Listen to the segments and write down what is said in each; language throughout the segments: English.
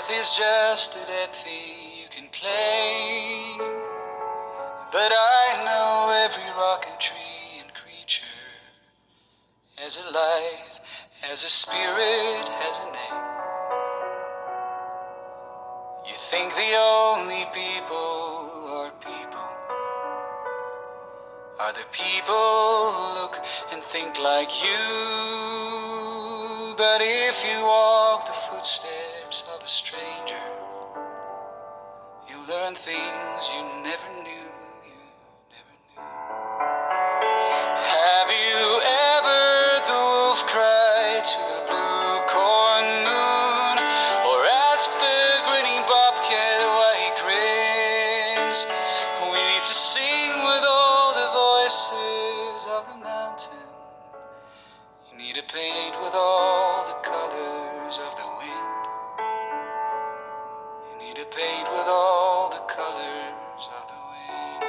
Earth is just a dead thing you can claim, but I know every rock and tree and creature has a life, has a spirit, has a name. You think the only people are the people who look and think like you. But if you walk the footsteps of a stranger, you learn things you never knew, Have you ever heard the wolf cry to the blue corn moon, or ask the grinning bobcat why he grins? We need to sing with all the voices of the mountain. You need to paint with all the colors of the wind. You need to paint with all the colors of the wind.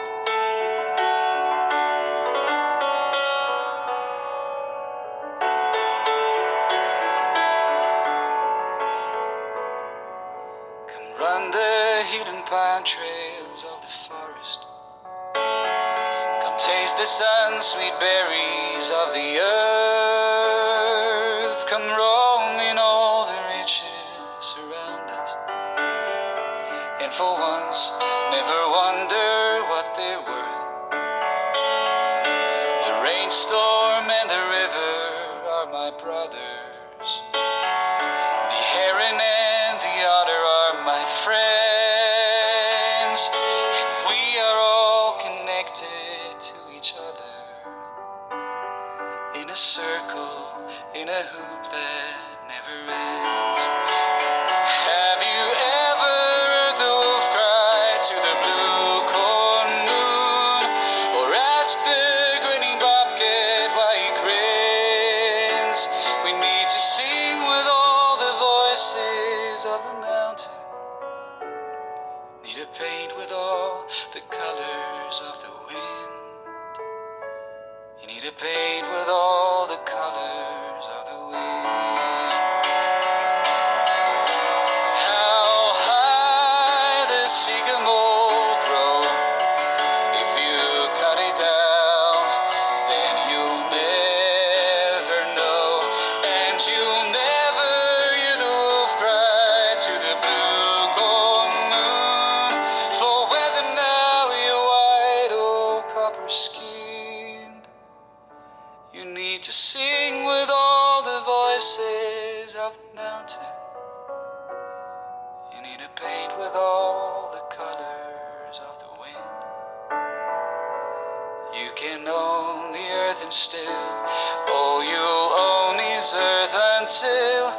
Come run the hidden pine trails of the forest. Come taste the sun-sweet berries of the earth. Come roam in all the riches around us, and for once never wonder what they're worth. The rainstorm and the river are my brothers. The heron and the otter are my friends, and we are all connected to each other in a circle, in a hoop that never ends. Have you ever heard the wolf cry to the blue corn moon, or ask the grinning bobcat why he grins? We need to sing with all the voices of the mountain. Need to paint with all the colors of the wind. You need to paint with all the colors of the wind. How high the sycamore grow. If you cut it down, then you'll never know. And you'll never hear the wolf cry to the blue corn moon. For whether now you're white or copper skinned, you need to sing with all the voices of the mountain. You need to paint with all the colors of the wind. You can own the earth and still all you'll own is earth until